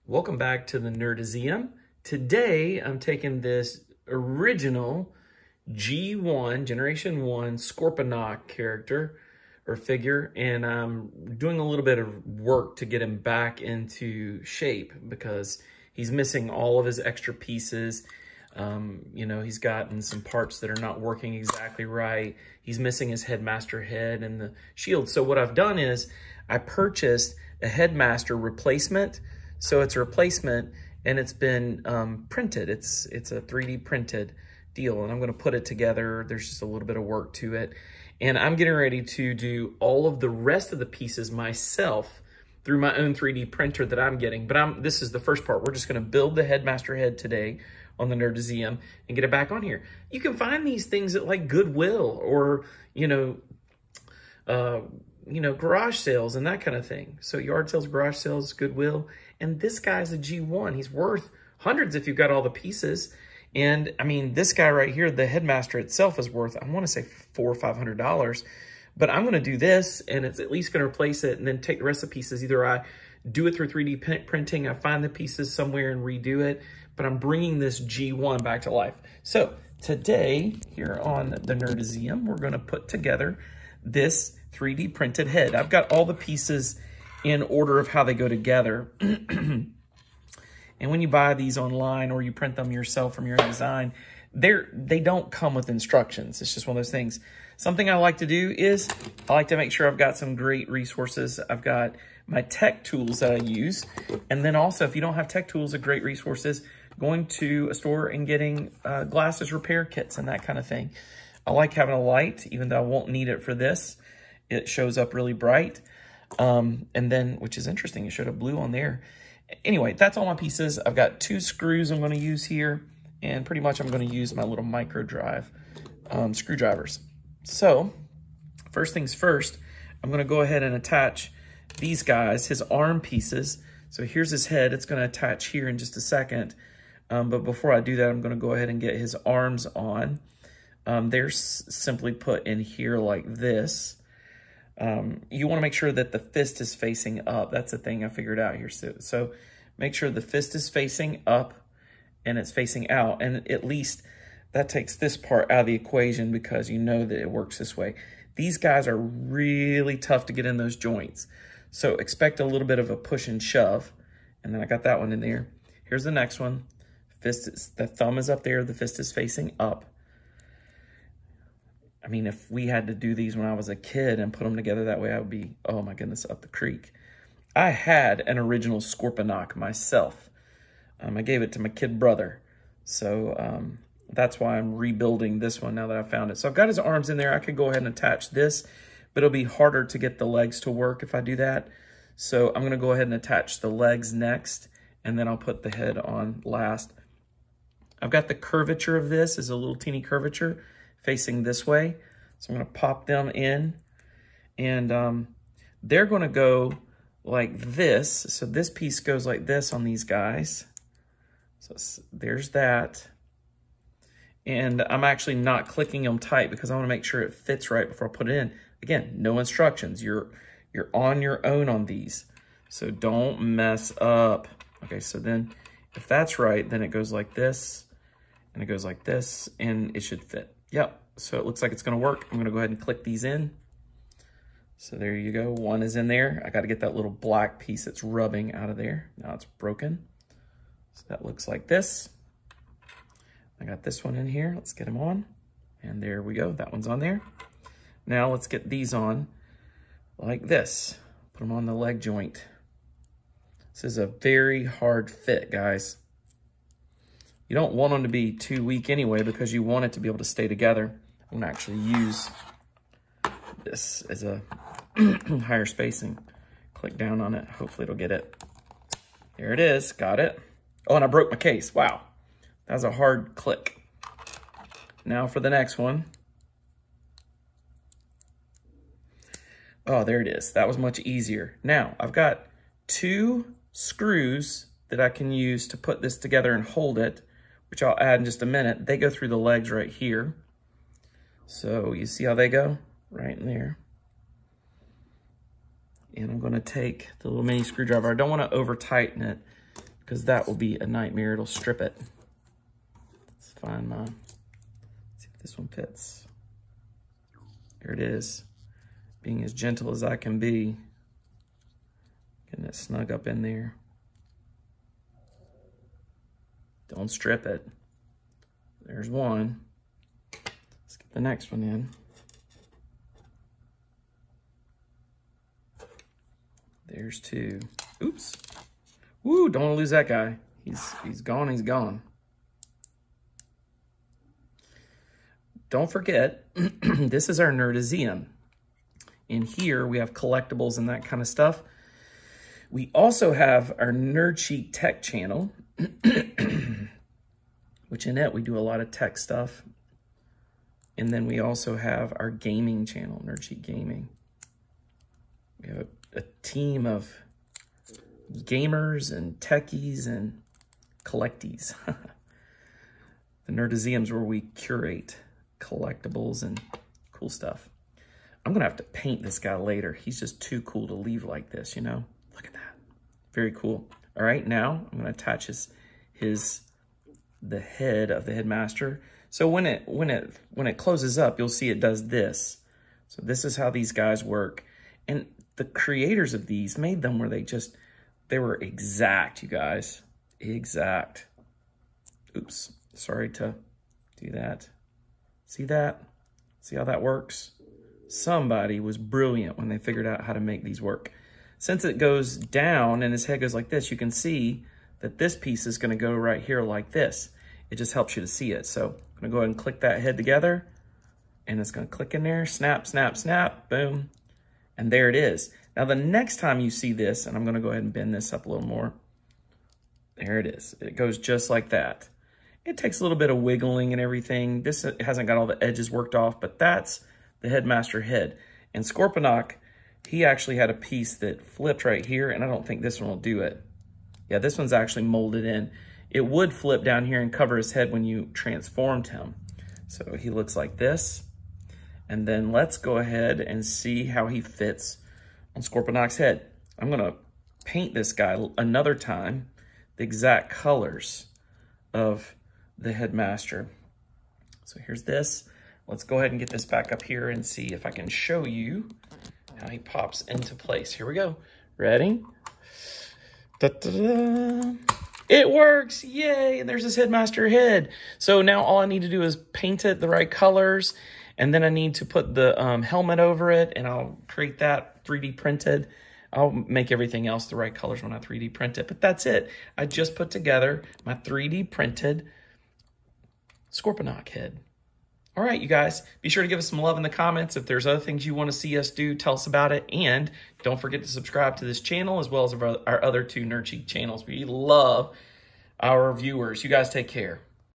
Welcome back to the Nerdiseum. Today, I'm taking this original G1, Generation 1 Scorponock character or figure, and I'm doing a little bit of work to get him back into shape because he's missing all of his extra pieces. He's gotten some parts that are not working exactly right. He's missing his Headmaster head and the shield. So what I've done is I purchased a Headmaster replacement. So it's a replacement and it's been printed. It's a 3D printed deal and I'm gonna put it together. There's just a little bit of work to it. And I'm getting ready to do all of the rest of the pieces myself through my own 3D printer that I'm getting. But this is the first part. We're just gonna build the Headmaster head today on the Nerdiseum and get it back on here. You can find these things at like Goodwill or, garage sales and that kind of thing. So yard sales, garage sales, Goodwill. And this guy's a G1. He's worth hundreds if you've got all the pieces. And I mean, this guy right here, the Headmaster itself is worth, I want to say $400 or $500. But I'm going to do this and it's at least going to replace it and then take the rest of the pieces. Either I do it through 3D printing, I find the pieces somewhere and redo it, but I'm bringing this G1 back to life. So today here on the Nerdiseum, we're going to put together this 3D printed head. I've got all the pieces in order of how they go together. And when you buy these online or you print them yourself from your own design, they don't come with instructions. It's just one of those things. Something I like to do is I like to make sure I've got some great resources. I've got my tech tools that I use. And then also, if you don't have tech tools, a great resource is going to a store and getting glasses repair kits and that kind of thing. I like having a light, even though I won't need it for this. It shows up really bright. And then, which is interesting, it showed up blue on there. Anyway, that's all my pieces. I've got 2 screws I'm going to use here. And pretty much I'm going to use my little micro drive screwdrivers. So, first things first, I'm going to go ahead and attach these guys, his arm pieces. So here's his head. It's going to attach here in just a second. But before I do that, I'm going to go ahead and get his arms on. They're simply put in here like this. You want to make sure that the fist is facing up. That's the thing I figured out here. So make sure the fist is facing up and it's facing out. And at least that takes this part out of the equation because you know that it works this way. These guys are really tough to get in those joints. So expect a little bit of a push and shove. And then I got that one in there. Here's the next one. The thumb is up there. The fist is facing up. I mean, if we had to do these when I was a kid and put them together that way, I would be, oh my goodness, up the creek. I had an original Scorponock myself. I gave it to my kid brother. So that's why I'm rebuilding this one now that I found it. So I've got his arms in there. I could go ahead and attach this, but it'll be harder to get the legs to work if I do that. So I'm gonna go ahead and attach the legs next, and then I'll put the head on last. I've got the curvature of this is a little teeny curvature facing this way. So I'm gonna pop them in and they're gonna go like this. So this piece goes like this on these guys. So there's that. And I'm actually not clicking them tight because I wanna make sure it fits right before I put it in. Again, no instructions. You're on your own on these. So don't mess up. Okay, so then if that's right, then it goes like this and it goes like this and it should fit. Yep, so it looks like it's gonna work. I'm gonna go ahead and click these in. So there you go, one is in there. I gotta get that little black piece that's rubbing out of there. Now it's broken. So that looks like this. I got this one in here. Let's get them on. And there we go, that one's on there. Now let's get these on like this. Put them on the leg joint. This is a very hard fit, guys. You don't want them to be too weak anyway because you want it to be able to stay together. I'm gonna actually use this as a higher spacing. Click down on it, hopefully it'll get it. There it is, got it. Oh, and I broke my case, wow. That was a hard click. Now for the next one. Oh, there it is, that was much easier. Now, I've got 2 screws that I can use to put this together and hold it, which I'll add in just a minute. They go through the legs right here. So you see how they go? Right in there. And I'm gonna take the little mini screwdriver. I don't wanna over tighten it because that will be a nightmare. It'll strip it. Let's find mine. See if this one fits. Here it is. Being as gentle as I can be. Getting it snug up in there. Don't strip it. There's one. Let's get the next one in. There's two. Oops. Woo, don't want to lose that guy. He's gone, he's gone. Don't forget, this is our Nerdiseum. In here, we have collectibles and that kind of stuff. We also have our Nerd Chic Tech channel, which in it, we do a lot of tech stuff. And then we also have our gaming channel, Nerd Chic Gaming. We have a team of gamers and techies and collecties. The Nerdiseum's where we curate collectibles and cool stuff. I'm gonna have to paint this guy later. He's just too cool to leave like this, you know? Look at that. Very cool. All right, now I'm gonna attach the head of the Headmaster. So when it closes up, you'll see it does this. So this is how these guys work. And the creators of these made them where they were exact, you guys. Exact. Oops, sorry to do that. See that? See how that works? Somebody was brilliant when they figured out how to make these work. Since it goes down and his head goes like this, you can see that this piece is gonna go right here like this. It just helps you to see it. So I'm gonna go ahead and click that head together and it's gonna click in there, snap, snap, snap, boom. And there it is. Now the next time you see this, and I'm gonna go ahead and bend this up a little more. There it is. It goes just like that. It takes a little bit of wiggling and everything. This hasn't got all the edges worked off, but that's the Headmaster head. And Scorponock, he actually had a piece that flipped right here, and I don't think this one will do it. Yeah, this one's actually molded in. It would flip down here and cover his head when you transformed him. So he looks like this. And then let's go ahead and see how he fits on Scorponock's head. I'm gonna paint this guy another time, the exact colors of the Headmaster. So here's this. Let's go ahead and get this back up here and see if I can show you how he pops into place. Here we go. Ready? Da-da-da. It works, yay! And there's his Headmaster head. So now all I need to do is paint it the right colors, and then I need to put the helmet over it, and I'll create that 3D printed. I'll make everything else the right colors when I 3D print it, but that's it. I just put together my 3D printed Scorponock head. All right, you guys, be sure to give us some love in the comments. If there's other things you want to see us do, tell us about it. And don't forget to subscribe to this channel as well as our other two Nerd Chic channels. We love our viewers. You guys take care.